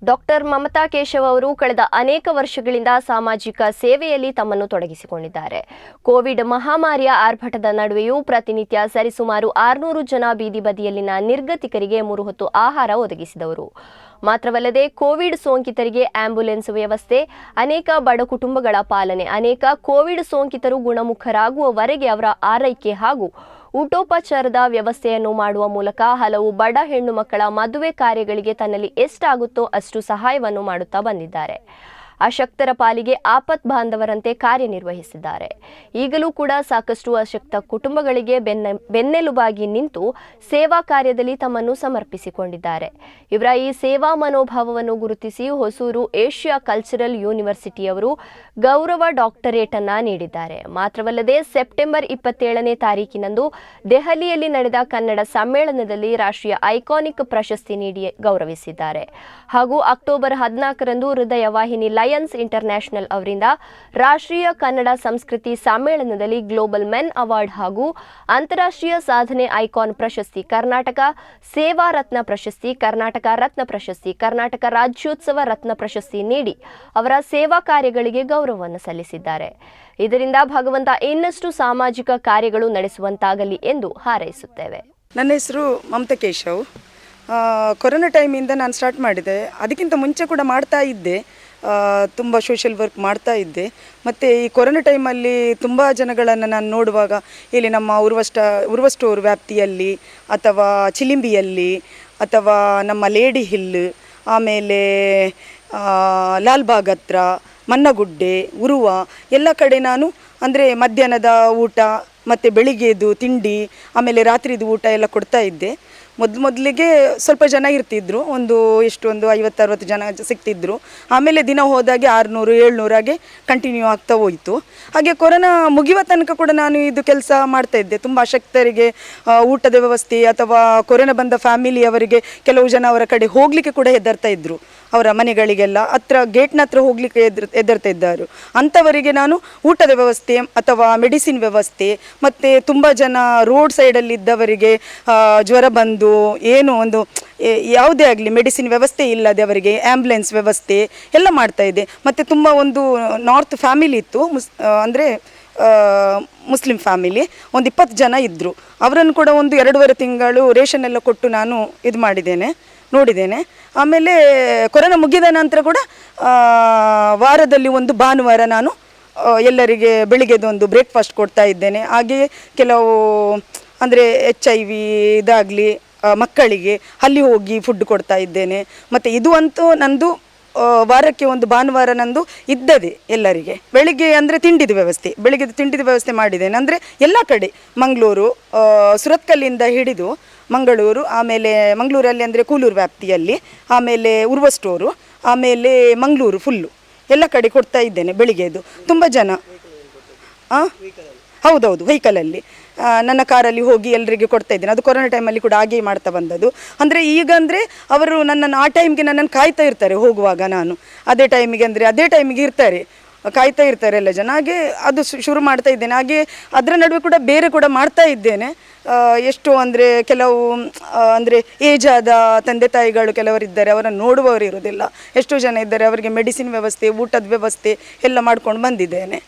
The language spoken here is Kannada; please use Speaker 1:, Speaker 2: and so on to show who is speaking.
Speaker 1: ಡಾಕ್ಟರ್ ಮಮತಾ ಕೇಶವ್ ಅವರು ಕಳೆದ ಅನೇಕ ವರ್ಷಗಳಿಂದ ಸಾಮಾಜಿಕ ಸೇವೆಯಲ್ಲಿ ತಮ್ಮನ್ನು ತೊಡಗಿಸಿಕೊಂಡಿದ್ದಾರೆ. ಕೋವಿಡ್ ಮಹಾಮಾರಿಯ ಆರ್ಭಟದ ನಡುವೆಯೂ ಪ್ರತಿನಿತ್ಯ ಸರಿಸುಮಾರು 600 ಜನ ಬೀದಿ ಬದಿಯಲ್ಲಿನ ನಿರ್ಗತಿಕರಿಗೆ 3 ಹೊತ್ತು ಆಹಾರ ಒದಗಿಸಿದವರು. ಮಾತ್ರವಲ್ಲದೆ ಕೋವಿಡ್ ಸೋಂಕಿತರಿಗೆ ಆಂಬ್ಯುಲೆನ್ಸ್ ವ್ಯವಸ್ಥೆ, ಅನೇಕ ಬಡ ಕುಟುಂಬಗಳ ಪಾಲನೆ, ಅನೇಕ ಕೋವಿಡ್ ಸೋಂಕಿತರು ಗುಣಮುಖರಾಗುವವರೆಗೆ ಅವರ ಆರೈಕೆ ಹಾಗೂ ಊಟೋಪಚಾರದ ವ್ಯವಸ್ಥೆಯನ್ನು ಮಾಡುವ ಮೂಲಕ ಹಲವು ಬಡ ಹೆಣ್ಣು ಮಕ್ಕಳ ಮದುವೆ ಕಾರ್ಯಗಳಿಗೆ ತನ್ನಲ್ಲಿ ಎಷ್ಟಾಗುತ್ತೋ ಅಷ್ಟು ಸಹಾಯವನ್ನು ಮಾಡುತ್ತಾ ಬಂದಿದ್ದಾರೆ. ಅಶಕ್ತರ ಪಾಲಿಗೆ ಆಪತ್ ಬಾಂಧವರಂತೆ ಕಾರ್ಯನಿರ್ವಹಿಸಿದ್ದಾರೆ. ಈಗಲೂ ಕೂಡ ಸಾಕಷ್ಟು ಅಶಕ್ತ ಕುಟುಂಬಗಳಿಗೆ ಬೆನ್ನೆಲುಬಾಗಿ ನಿಂತು ಸೇವಾ ಕಾರ್ಯದಲ್ಲಿ ತಮ್ಮನ್ನು ಸಮರ್ಪಿಸಿಕೊಂಡಿದ್ದಾರೆ. ಇವರ ಈ ಸೇವಾ ಮನೋಭಾವವನ್ನು ಗುರುತಿಸಿ ಹೊಸೂರು ಏಷ್ಯಾ ಕಲ್ಚರಲ್ ಯೂನಿವರ್ಸಿಟಿಯವರು ಗೌರವ ಡಾಕ್ಟರೇಟ್ ಅನ್ನು ನೀಡಿದ್ದಾರೆ. ಮಾತ್ರವಲ್ಲದೆ ಸೆಪ್ಟೆಂಬರ್ 27ನೇ ತಾರೀಕಿನಂದು ದೆಹಲಿಯಲ್ಲಿ ನಡೆದ ಕನ್ನಡ ಸಮ್ಮೇಳನದಲ್ಲಿ ರಾಷ್ಟ್ರೀಯ ಐಕಾನಿಕ್ ಪ್ರಶಸ್ತಿ ನೀಡಿ ಗೌರವಿಸಿದ್ದಾರೆ. ಹಾಗೂ ಅಕ್ಟೋಬರ್ 14ರಂದು ಹೃದಯ ವಾಹಿನಿ ಲಯನ್ಸ್ ಇಂಟರ್ನ್ಯಾಷನಲ್ ಅವರಿಂದ ರಾಷ್ಟ್ರೀಯ ಕನ್ನಡ ಸಂಸ್ಕೃತಿ ಸಮ್ಮೇಳನದಲ್ಲಿ ಗ್ಲೋಬಲ್ ಮೆನ್ ಅವಾರ್ಡ್ ಹಾಗೂ ಅಂತಾರಾಷ್ಟ್ರೀಯ ಸಾಧನೆ ಐಕಾನ್ ಪ್ರಶಸ್ತಿ, ಕರ್ನಾಟಕ ಸೇವಾ ರತ್ನ ಪ್ರಶಸ್ತಿ, ಕರ್ನಾಟಕ ರತ್ನ ಪ್ರಶಸ್ತಿ, ಕರ್ನಾಟಕ ರಾಜ್ಯೋತ್ಸವ ರತ್ನ ಪ್ರಶಸ್ತಿ ನೀಡಿ ಅವರ ಸೇವಾ ಕಾರ್ಯಗಳಿಗೆ ಗೌರವವನ್ನು ಸಲ್ಲಿಸಿದ್ದಾರೆ. ಇದರಿಂದ ಭಗವಂತ ಇನ್ನಷ್ಟು ಸಾಮಾಜಿಕ ಕಾರ್ಯಗಳು ನಡೆಸುವಂತಾಗಲಿ ಎಂದು ಹಾರೈಸುತ್ತೇವೆ.
Speaker 2: ನನ್ನ ಹೆಸರು ಮಮತಾ ಕೇಶವ್. ಕೊರೋನಾ ಟೈಮಿಂದ ನಾನು ಸ್ಟಾರ್ಟ್ ಮಾಡಿದೆ. ಅದಕ್ಕಿಂತ ಮುಂಚೆ ಕೂಡ ಮಾಡ್ತಾ ಇದ್ದೆ, ತುಂಬ ಸೋಷಿಯಲ್ ವರ್ಕ್ ಮಾಡ್ತಾ ಇದ್ದೆ. ಮತ್ತು ಈ ಕೊರೋನಾ ಟೈಮಲ್ಲಿ ತುಂಬ ಜನಗಳನ್ನು ನಾನು ನೋಡುವಾಗ ಇಲ್ಲಿ ನಮ್ಮ ಉರ್ವ ಸ್ಟೋರ್ ವ್ಯಾಪ್ತಿಯಲ್ಲಿ ಅಥವಾ ಚಿಲಿಂಬಿಯಲ್ಲಿ ಅಥವಾ ನಮ್ಮ ಲೇಡಿ ಹಿಲ್, ಆಮೇಲೆ ಲಾಲ್ಬಾಗ್ ಹತ್ರ, ಮನ್ನಗುಡ್ಡೆ, ಉರುವ ಎಲ್ಲ ಕಡೆ ನಾನು ಅಂದರೆ ಮಧ್ಯಾಹ್ನದ ಊಟ ಮತ್ತು ಬೆಳಿಗ್ಗೆದು ತಿಂಡಿ ಆಮೇಲೆ ರಾತ್ರಿದು ಊಟ ಎಲ್ಲ ಕೊಡ್ತಾ ಇದ್ದೆ. ಮೊದಲಿಗೆ ಸ್ವಲ್ಪ ಜನ ಇರ್ತಿದ್ರು, ಒಂದು 50-60 ಜನ ಸಿಗ್ತಿದ್ರು. ಆಮೇಲೆ ದಿನ ಹೋದಾಗೆ 600-700 ಆಗಿ ಕಂಟಿನ್ಯೂ ಆಗ್ತಾ ಹೋಯಿತು. ಹಾಗೆ ಕೊರೋನಾ ಮುಗಿಯುವ ತನಕ ಕೂಡ ನಾನು ಇದು ಕೆಲಸ ಮಾಡ್ತಾ ಇದ್ದೆ. ತುಂಬ ಅಶಕ್ತರಿಗೆ ಊಟದ ವ್ಯವಸ್ಥೆ ಅಥವಾ ಕೊರೋನಾ ಬಂದ ಫ್ಯಾಮಿಲಿಯವರಿಗೆ ಕೆಲವು ಜನ ಅವರ ಕಡೆ ಹೋಗಲಿಕ್ಕೆ ಕೂಡ ಹೆದರ್ತಾ ಇದ್ದರು. ಅವರ ಮನೆಗಳಿಗೆಲ್ಲ ಗೇಟ್ನ ಹತ್ರ ಹೋಗಲಿಕ್ಕೆ ಹೆದರ್ತಾ ಇದ್ದರು. ಅಂಥವರಿಗೆ ನಾನು ಊಟದ ವ್ಯವಸ್ಥೆ ಅಥವಾ ಮೆಡಿಸಿನ್ ವ್ಯವಸ್ಥೆ ಮತ್ತು ತುಂಬ ಜನ ರೋಡ್ ಸೈಡಲ್ಲಿದ್ದವರಿಗೆ ಜ್ವರ ಬಂದು ಏನು ಒಂದು ಯಾವುದೇ ಆಗಲಿ ಮೆಡಿಸಿನ್ ವ್ಯವಸ್ಥೆ ಇಲ್ಲದೆ ಅವರಿಗೆ ಆ್ಯಂಬುಲೆನ್ಸ್ ವ್ಯವಸ್ಥೆ ಎಲ್ಲ ಮಾಡ್ತಾ ಇದೆ. ಮತ್ತು ತುಂಬ ಒಂದು ನಾರ್ತ್ ಫ್ಯಾಮಿಲಿ ಇತ್ತು, ಅಂದರೆ ಮುಸ್ಲಿಂ ಫ್ಯಾಮಿಲಿ, ಒಂದು 20 ಜನ ಇದ್ದರು. ಅವರನ್ನು ಕೂಡ ಒಂದು 2.5 ತಿಂಗಳು ರೇಷನ್ ಎಲ್ಲ ಕೊಟ್ಟು ನಾನು ಇದು ನೋಡಿದ್ದೇನೆ. ಆಮೇಲೆ ಕೊರೋನಾ ಮುಗಿದ ನಂತರ ಕೂಡ ವಾರದಲ್ಲಿ ಒಂದು ಭಾನುವಾರ ನಾನು ಎಲ್ಲರಿಗೆ ಬೆಳಿಗ್ಗೆದೊಂದು ಬ್ರೇಕ್ಫಾಸ್ಟ್ ಕೊಡ್ತಾ ಇದ್ದೇನೆ. ಹಾಗೆಯೇ ಕೆಲವು ಅಂದರೆ HIV ಇದಾಗಲಿ ಮಕ್ಕಳಿಗೆ ಅಲ್ಲಿ ಹೋಗಿ ಫುಡ್ ಕೊಡ್ತಾ ಇದ್ದೇನೆ. ಮತ್ತು ಇದು ಅಂತೂ ನಂದು ವಾರಕ್ಕೆ ಒಂದು ಭಾನುವಾರ ನಂದು ಇದ್ದದೆ ಎಲ್ಲರಿಗೆ. ಬೆಳಿಗ್ಗೆ ಅಂದರೆ ಬೆಳಿಗ್ಗೆ ತಿಂಡಿದ ವ್ಯವಸ್ಥೆ ಮಾಡಿದ್ದೇನೆ. ಅಂದರೆ ಎಲ್ಲ ಕಡೆ ಮಂಗಳೂರು, ಸುರತ್ಕಲ್ಲಿಂದ ಹಿಡಿದು ಮಂಗಳೂರು, ಆಮೇಲೆ ಮಂಗಳೂರಲ್ಲಿ ಅಂದರೆ ಕೂಲೂರು ವ್ಯಾಪ್ತಿಯಲ್ಲಿ, ಆಮೇಲೆ ಉರ್ವ ಸ್ಟೋರು, ಆಮೇಲೆ ಮಂಗಳೂರು ಫುಲ್ಲು ಎಲ್ಲ ಕಡೆ ಕೊಡ್ತಾ ಇದ್ದೇನೆ. ಬೆಳಿಗ್ಗೆದು ತುಂಬ ಜನ ಹೌದೌದು ವೆಹಿಕಲಲ್ಲಿ ನನ್ನ ಕಾರಲ್ಲಿ ಹೋಗಿ ಎಲ್ಲರಿಗೆ ಕೊಡ್ತಾ ಇದ್ದೇನೆ. ಅದು ಕೊರೋನಾ ಟೈಮಲ್ಲಿ ಕೂಡ ಹಾಗೆ ಮಾಡ್ತಾ ಬಂದದ್ದು. ಅಂದರೆ ಈಗ ಅಂದರೆ ಅವರು ನನ್ನನ್ನು ಆ ಟೈಮ್ಗೆ ನನ್ನನ್ನು ಕಾಯ್ತಾ ಇರ್ತಾರೆ. ಹೋಗುವಾಗ ನಾನು ಅದೇ ಟೈಮಿಗೆ ಇರ್ತಾರೆ, ಕಾಯ್ತಾ ಇರ್ತಾರೆ ಎಲ್ಲ ಜನ. ಹಾಗೆ ಅದು ಶುರು ಮಾಡ್ತಾ ಇದ್ದೇನೆ. ಹಾಗೆ ಅದರ ನಡುವೆ ಕೂಡ ಬೇರೆ ಕೂಡ ಮಾಡ್ತಾ ಇದ್ದೇನೆ. ಎಷ್ಟು ಅಂದರೆ ಕೆಲವು ಅಂದರೆ ಏಜ್ ಆದ ತಂದೆ ತಾಯಿಗಳು ಕೆಲವರಿದ್ದಾರೆ, ಅವರನ್ನು ನೋಡುವವರು ಇರೋದಿಲ್ಲ. ಎಷ್ಟೋ ಜನ ಇದ್ದಾರೆ, ಅವರಿಗೆ ಮೆಡಿಸಿನ್ ವ್ಯವಸ್ಥೆ, ಊಟದ ವ್ಯವಸ್ಥೆ ಎಲ್ಲ ಮಾಡ್ಕೊಂಡು ಬಂದಿದ್ದೇನೆ.